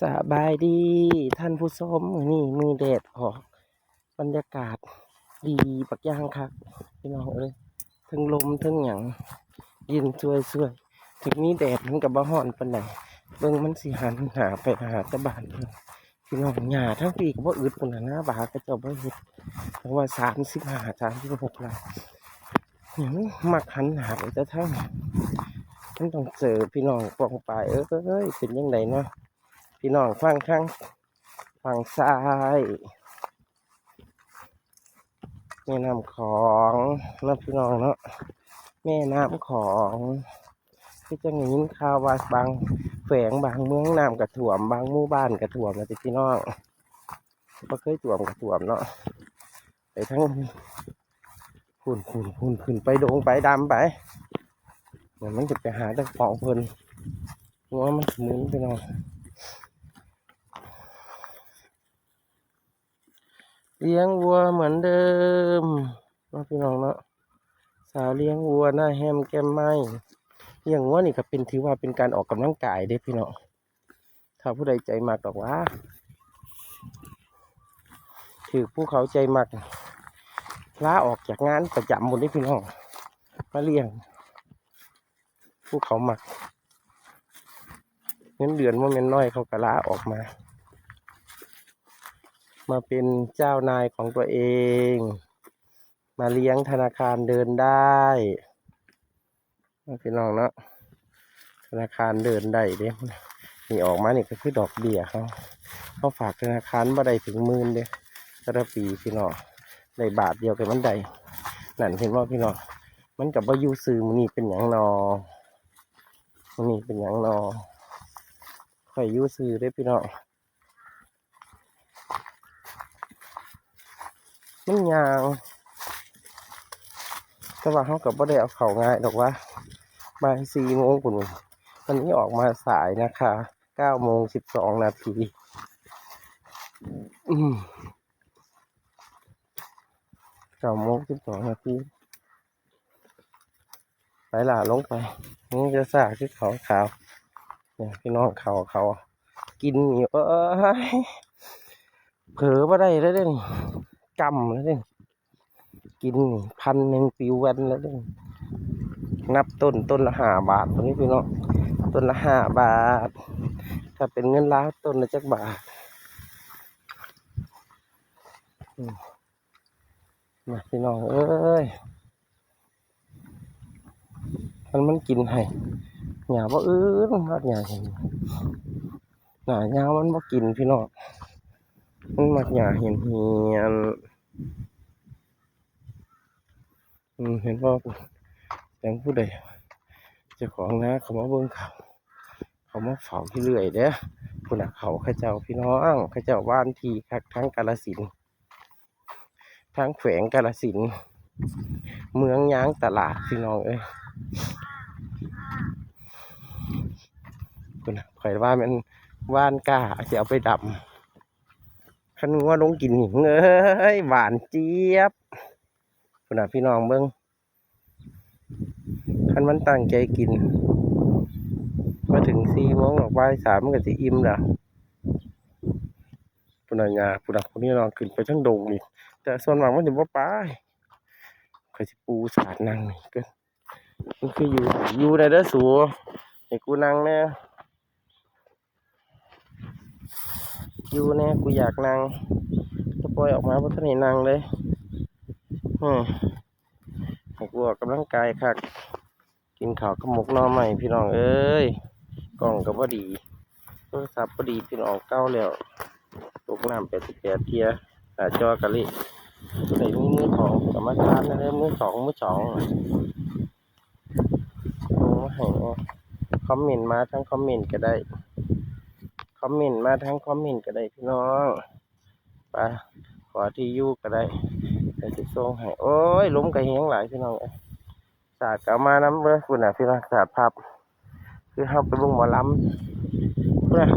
สบายดีท่านผู้ชมนี่มือแดดออกบรรยากาศดีปักย่างครับพี่น้องเอ้ยทั้งลมทั้งหยังยินช่วยถึงนี้แดดมันกับบ้าฮ้อนปานใดเบิ่งมันสิหันหาไปหาตะบานพี่น้องหญ้าทั้งปีก็บ่อึดพุ่นน่ะนะบาก็เจ้าบ่เฮ็ดเพราะว่า35 36ล้านหยังมักหันหาไปแต่ทางมันต้องเจอพี่น้องปองปายเอ้ยเป็นจังไดเนาะพี่น้องฟังฝั่งซ้ายแม่น้ำของนะพี่น้องเนาะแม่น้ำของที่จะยินข่าวว่าบางแฝงบางเมืองน้ำกระถ่วมบางหมู่บ้านกระถ่วมนะพี่น้องก็เคยถ่วมกระถ่วมเนาะไปทั้งขึ้นไปโด่งไปดำไปเดี๋ยวมันจะไปหาตะปองเพิ่นว่ามันหมุนพี่น้องเลี้ยงวัวเหมือนเดิมนะพี่น้องเนาะสาวเลี้ยงวัวหน้าแฮมแก้มไม้เลี้ยงวัวนี่ก็เป็นถือว่าเป็นการออกกำลังกายเด้พี่น้องถ้าผู้ใดใจมากดอกว่าถือผู้เขาใจมากลาออกจากงานประจำหมดได้พี่น้องมาเลี้ยงผู้เขามักเงินเดือนว่ามันน้อยเขาก็ลาออกมาเป็นเจ้านายของตัวเองมาเลี้ยงธนาคารเดินได้พี่น้องเนาะธนาคารเดินได้เด้นี่ออกมานี่ก็คือดอกเบี้ยเขาฝากธนาคารบ่ได้ถึง10,000เด้แต่ละปีพี่น้องได้บาทเดียวกันมันได้นั่นเห็นว่าพี่น้องมันกับว่าอยู่ซื้อมันนี่เป็นอย่างนอมันนี่เป็นอย่างนอค่อยอยู่ซื้อได้พี่น้องมันยางแต่ว่าเขากับบ่ได้เอาเข่าง่ายดอกว่าบ่าย4 โมงคุณวันนี้ออกมาสายนะคะ9:12 นาที9:12 นาทีไปล่ะลงไปนี่จะสาคือขาวเนี่ยพี่น้องเขากินอยู่เผลอบ่ได้แล้วเด้นี่กำแล้วเด้กินนี่1,000ปิววันแล้วเด้นับต้นละ5 บาทตรงนี้พี่น้องต้นละ5 บาทถ้าเป็นเงินล้านต้นละจักบาทมาพี่น้องเอ้ยมันกินให้หญ้าบ่มันมักหญ้าเห็นหญ้ายาวมันบ่กินพี่น้องมันมักหญ้าเห็นเห็นว่าแต่งผู้ใดเจ้าของนะเขามาเบิ่งเขามาเฝ้าที่เรื่อยเด้อคุณน่ะเขาเจ้าพี่น้องเขาเจ้าบ้านที่ทั้งกาฬสินธุ์ทั้งแขวงกาฬสินธุ์เมืองยางตลาดพี่น้องเอ้ยคุณน่ะข่อยว่ามันว่านกล้าจะเอาไปดำคันว่าลงกินหิงเอ้ยหวานเจี๊ยบคุณน่ะพี่น้องเบิ่งคันมันตั้งใจกินมาถึง4 โมงหรอกบ่าย 3มันก็สิอิ่มแล้วปุ่นญาปุ่นคนนี้นอนขึ้นไปทั้งดงนี่แต่ส่วนมากมันสิบ่ไปข่อยสิปูสาดนั่งนี่ก็มันคืออยู่ในเด้อสูให้กูนั่งแน่อยู่แน่กูอยากนั่งจะปล่อยออกมาบ่ทันได้นั่งเลยให้กูออกกำลังกายคักกินข้าวกับหมกหน่อไม้พี่น้องเอ้ยกล้องก็บ่ดีโทรศัพท์บ่ดีพี่น้องเก่าแล้วตกน้ำ88 เที่ยหน้าจอกะลิใส่มือของกรรมการนั่นแหละมือสองโอ้ให้คอมเมนต์มาทั้งคอมเมนต์ก็ได้คอมเมนต์มาทั้งคอมเมนต์ก็ได้พี่น้องไปขอที่อยู่ก็ได้แต่สิส่งให้โอ้ยล้มกระเฮงหลายพี่น้องสาดกลับมาน้ำเลยคุณน่ะพี่น้องสาดภาพคือเฮาไปเบิ่งหมอลำเนี่ย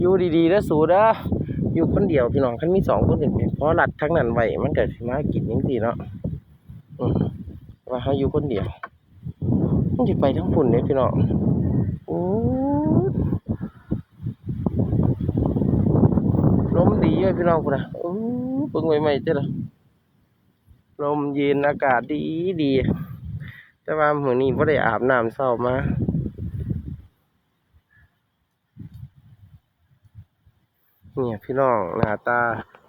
อยู่ดีๆแล้วสูดอยู่คนเดียวพี่น้องคันมี2 คนเป็นเพราะรัดทั้งนั้นไว้มันเกิดมากินจังซี่เนาะว่าเฮาอยู่คนเดียวมันสิไปทั้งฝุ่นเด้พี่น้องโอ้ ยพี่น้องพุ่นน่ะโอ้เบิ่งใหม่ๆเจ้าล่ะลมเย็นอากาศดีดีแต่ว่ามื้อนี้บ่ได้อาบน้ำเช้ามาเนี่ยพี่น้องหน้าตา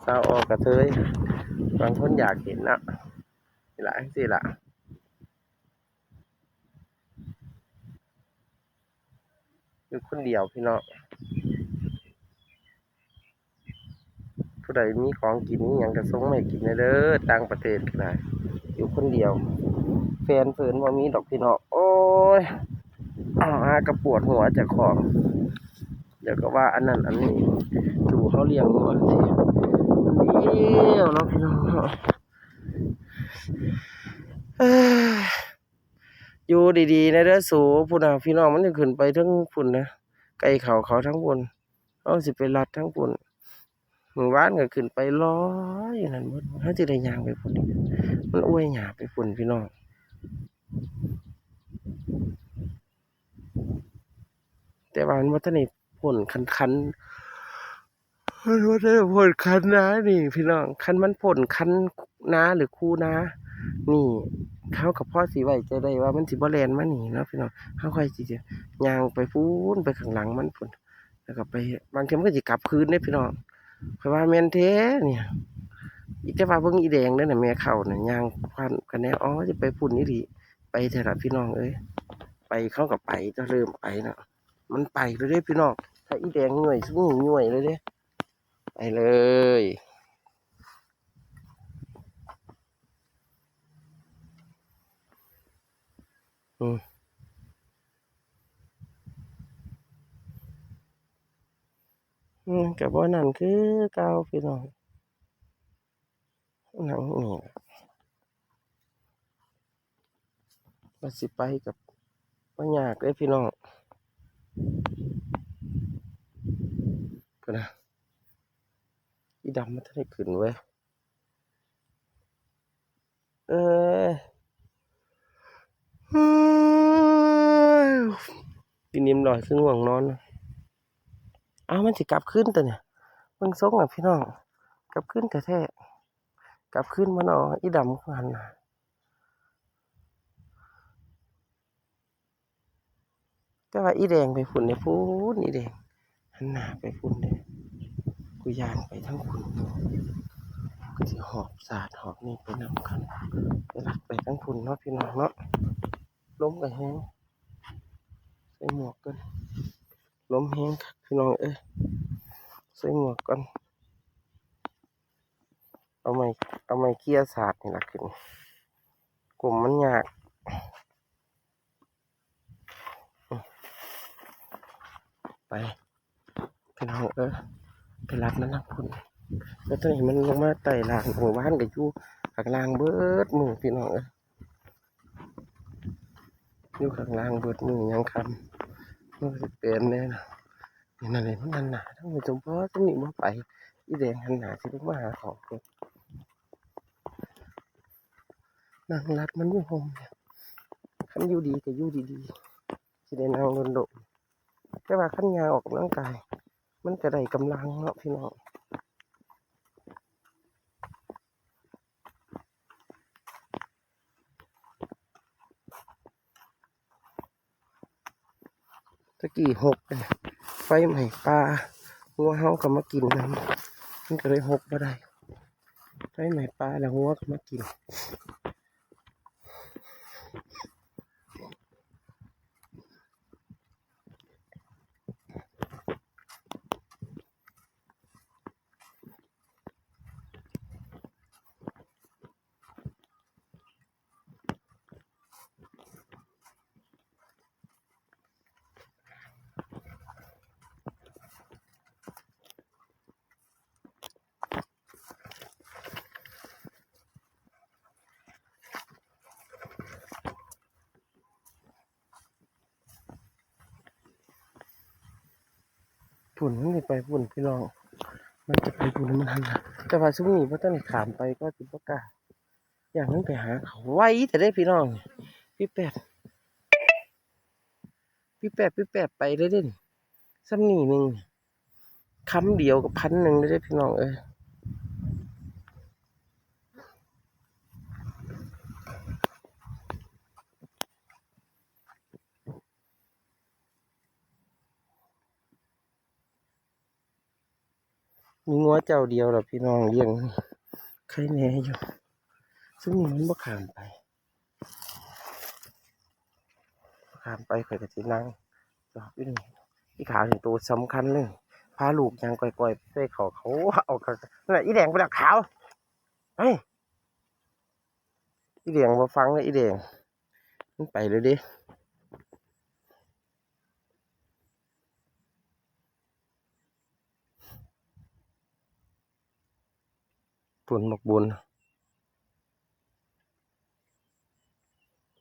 สาวออกกระเทยบางคนอยากเห็นนะนี่ล่ะจังซี่ล่ะอยู่คนเดียวพี่น้องผู้ใดมีของกินมีหยังก็ส่งมาให้กินได้เด้อต่างประเทศก็ได้อยู่คนเดียวแฟนเพิ่นบ่มีดอกพี่น้องโอ้ยหากระปวดหัวเจ้าของเดี๋ยวก็ว่าอันนั้นอันนี้ดูเขาเลี้ยงงัวสิมันเดียวเนาะพี่น้องเนาะเอ้ยอยู่ดีๆนะเด้อสูพุ่นน่ะพี่น้องมันจะขึ้นไปทั้งพุ่นนะไกลเขาทั้งพุ่นเอาสิไปลัดทั้งพุ่นหมู่บ้านก็ขึ้นไปร้อยอย่างนั้นหมดเขาจะได้ย่างไปพุ่นอีกมันอ้วยหยาไปพุ่นพี่น้องแต่ว่ามันบ่ทันได้พ่นคันมันบ่ทันได้พ่นคันนานี่พี่น้องคันมันพ่นคันนาหรือคูนานี่เขากับพ่อสิไว้ใจได้ว่ามันสิบ่แล่นมานี่เนาะพี่น้องเขาค่อยสิจะย่างไปพูนไปข้างหลังมันพุ่นแล้วก็ไปบางเทีมันก็สิกลับคืนเด้พี่น้องเพราะว่าแม่นแท้เนี่ยอีแต่ว่าเบิ่งอีแดงนั่นน่ะแม่เข้าน่ะย่างควันกันแน่อ๋อจะไปพุ่นอีหลีไปเถอะล่ะพี่น้องเอ้ยไปเขาก็ไปจะเริ่มไปเนาะมันไปเลยเด้พี่น้องถ้าอีแดงหน่วยสู้หน่วยเลยเด้ไปเลยอืมก็บ่นั่นคือเก่าพี่น้องหนังนี่ว่าสิไปกับบ่ยากเด้พี่น้องพุ่นน่ะอีดำมันทันได้ขึ้นเว้ยเอ้ยพี่นิ่มลอยคือง่วงนอนอ้าวมันสิกลับคืนตัวเนี่ยเบิ่งทรงอะพี่น้องกลับคืนแท้ๆกลับคืนมาเนาะอีดำคือหันหน้าแต่ว่าอีแดงไปพุ่นเด้พูนอีแดงหันหน้าไปพุ่นเด้กูย้านไปทั้งพุ่นก็สิหอบสาดหอบนี่ไปนำกันไปลักไปทั้งพุ่นเนาะพี่น้องเนาะลมก็แรงใส่หมวกกันลมแรงคักพี่น้องเอ้ยใส่หมวกก่อนเอาไม้เอาไม้เขี่ยสาดนี่ล่ะขึ้นกลุ่มมันยากไปพี่น้องเอ้ยไปลัดนั่นนะพุ่นแล้วตอนนี้มันลงมาไต่ลางหมู่บ้านก็อยู่ข้างล่างเบิดมือพี่น้องเอ้ยอยู่ข้างล่างเบิดมือยังคำมันสิเป็นแน่นะนี่นั่นเลยมันหันหน้าทั้งหมดจมเพราะตรงนี้บ่ไปอีแดงหันหน้าสิลงมาหาของเพิ่นนั่งรัดมันอยู่ห่มเนี่ยคันอยู่ดีก็อยู่ดีๆสิได้นั่งโดนๆแต่ว่าคันยางออกกำลังกายมันก็ได้กำลังเนาะพี่น้องตะกี้หกเลยไฟไหม้ปลางัวเฮาก็มากินน้ำมันก็เลยหกบ่ได้ไฟไหม้ปลาแล้วงัวก็มากินฝุ่นมันสิไปฝุ่นพี่น้องมันจะไปฝุ่นมันหันหลังแต่ว่าช่วงนี้บ่ทันได้ขามไปก็สิบ่กล้าอย่างนั้นไปหาเขาไว้แต่ได้พี่น้องพี่แปดพี่แปดไปเลยเด้นี่ซ้ำนี่หนึง คำเดียวกับ1,000เลยเด้อพี่น้องเอ้ยมีงัวเจ้าเดียวหรอพี่น้องเลี้ยงใครแหน่อยู่ซึ่งนี่มันบ่ข้ามไปข่อยก็สินั่งจอบอยู่นี่พี่ขาวถึงตัวสำคัญเลยพาลูกยังก่อยๆไปเขาเอานั่นแหละอีแดงไปแล้วขาวเฮ้ยอีแดงมาฟังเลยอีแดงมันไปเลยดิปุ่นหมกบุญ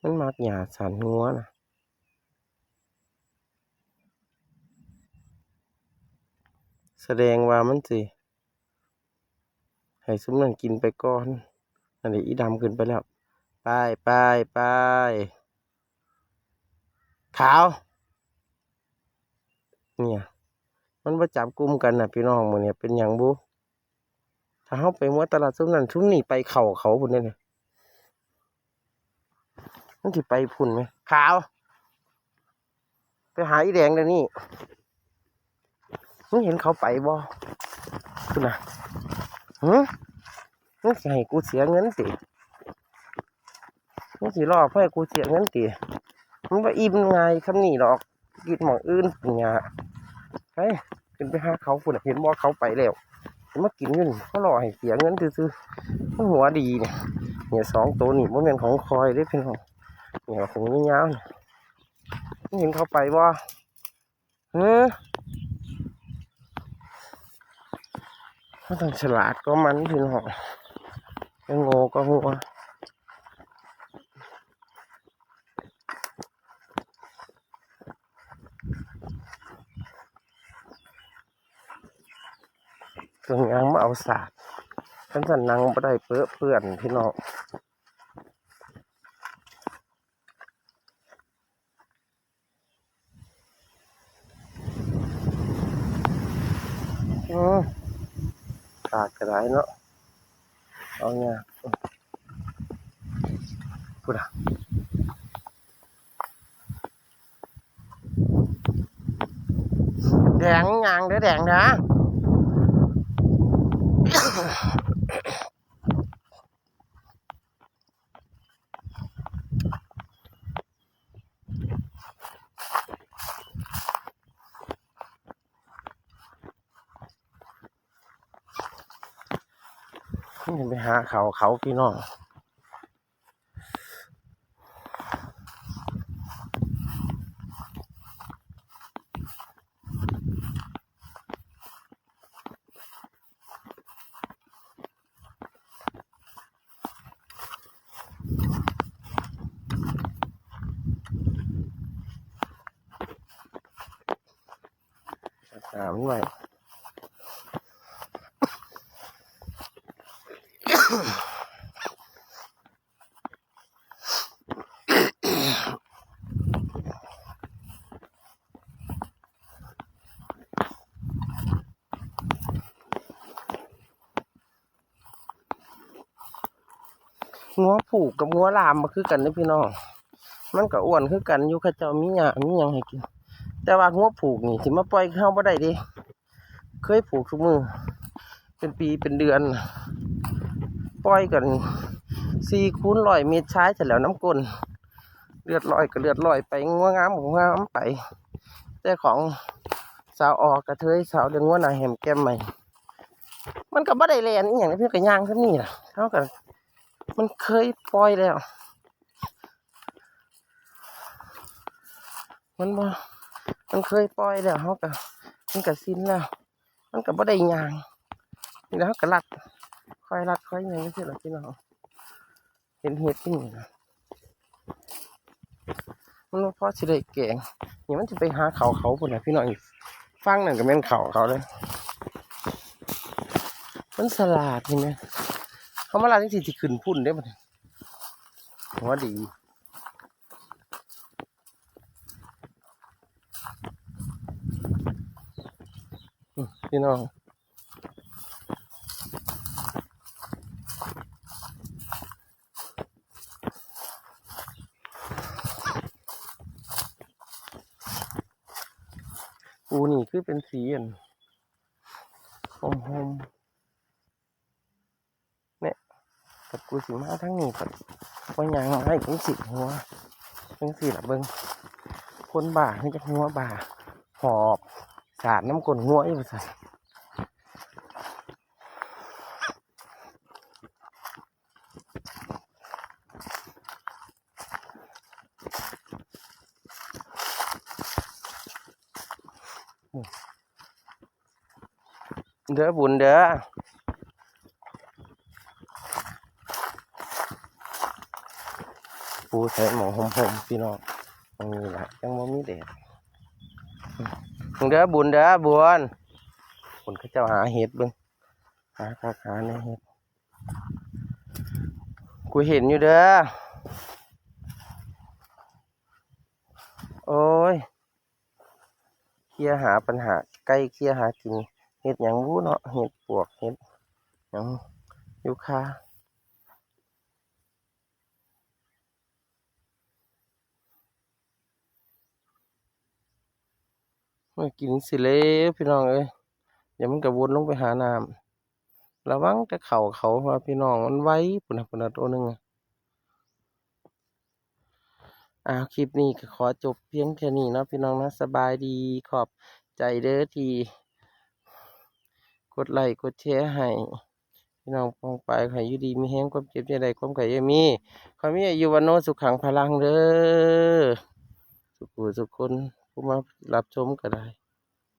มันมักหยาสันงัวนะแสดงว่ามันสิให้ซุ้มนั่นกินไปก่อนอันนี้อีดำขึ้นไปแล้วไปขาวเนี่ยมันประจับกลุ่มกันนะพี่น้องหมื้เนี่ยเป็นอย่างบุถ้าเฮาไปมัวตลาดซุ้มนั่นซุ้มนี่ไปเขาพุ่นได้เลยมันสิไปพุ่นไหมขาวไปหาอีแดงเดี๋ยวนี้มึงเห็นเขาไปบ่คุณน่ะมึงสิให้กูเสียเงินติมึงสิรอเพื่อให้กูเสียเงินติมันว่าอิ่มไงคำนี้หรอกกินหมองอื่นเนี่ยเฮ้ยขึ้นไปหาเขาคุณน่ะเห็นบ่เขาไปแล้วมากินเงินเขารอให้เสียเงินซื้อๆมันหัวดีเนี่ย2 ตัวนี่มันเป็นของคอยได้เพียงของเนี่ยของยาวๆเนี่ยมึงเห็นเขาไปบ่เขาต้องฉลาดก็มันพี่น้องยังโง่ก็หัวเครื่องยางมาเอาสาดฉันสั่นนังไม่ได้เปื้อนพี่น้องขาดกระไรเนาะเอาเนี่ยพูดอ่ะแดงยางเด้อแดงนะนี่ไปหาเขาพี่น้องมันไว้งัวผูกกับงัวลามมาคือกันนะพี่น้องมันก็อ้วนคือกันอยู่ข้าเจ้ามีหยังให้กินแต่ว่างัวผูกนี่สิมาปล่อยเข้าบ่ได้ดิเคยผูกทุกมือเป็นปีเป็นเดือนปล่อยกัน4x100 เมตรใช้เสร็จแล้วน้ำก้นเลือดลอยก็เลือดลอยไปงัวงามของงามไปแต่ของสาวออกกระเทยสาวเดือนงัวหน้าแหมแก้มใหม่มันก็บ่ได้แลนอีหยังเพิ่นก็ย่างซะนี่ล่ะเฮาก็มันเคยปล่อยแล้วมันเคยปล่อยแล้วเฮาก็มันก็สิ้นแล้วมันก็บ่ได้ย่างนี่แล้วเฮาก็รัดค่อยรัดค่อยหยังจังซี่ล่ะพี่น้องเห็นเฮ็ดนี่นะมันบ่พอสิได้แกงนี่มันสิไปหาเขาพุ่นน่ะพี่น้องอีกฟังนั่นก็แม่นเขาเลยมันสลาดนี่แม่เขามาลาจังซี่สิขึ้นพุ่นได้บ่เนี่ยหัวดี พี่น้องปูนี่คือเป็นสีอันหอมๆเนี่ยกับกูสิมาทั้งนี้ปัดว่ายังให้กูสิหัวจังสิล่ะเบิ่งคนบ่าให้จักหัวบ่าหอบสาดน้ำกลนหัวอยู่สั่นเด้อบุญเด้อปูใส่หมอหอมๆพี่น้องตรงนี้แหละยังบ่มีแดดเด้อบุญเด้อบุญคนเขาเจ้าหาเห็ดเบิ่งหาคักหาในเห็ดกูเห็นอยู่เด้อโอ้ยเคลียร์หาปัญหาใกล้เคลียร์หากินเห็ดหยังวู้เนาะเห็ดปวกเห็ดหยังยูคามากินสิเล้วพี่น้องเอ้ยเดี๋ยวมันกระวนลงไปหาน้ำระวังจะเขาว่าพี่น้องมันไว้ปุ่นปุ่นตัวหนึงคลิปนี้ก็ขอจบเพียงแค่นี้เนาะพี่น้องนะสบายดีขอบใจเด้อที่กดไลค์กดแชร์ให้พี่น้องปองไปใครอยู่ดีมีแห้งความเจ็บใจใดความไข่ยังมีขอมีอายุวันโนสุขขังพลังเด้อสุขคนผู้มารับชมก็ได้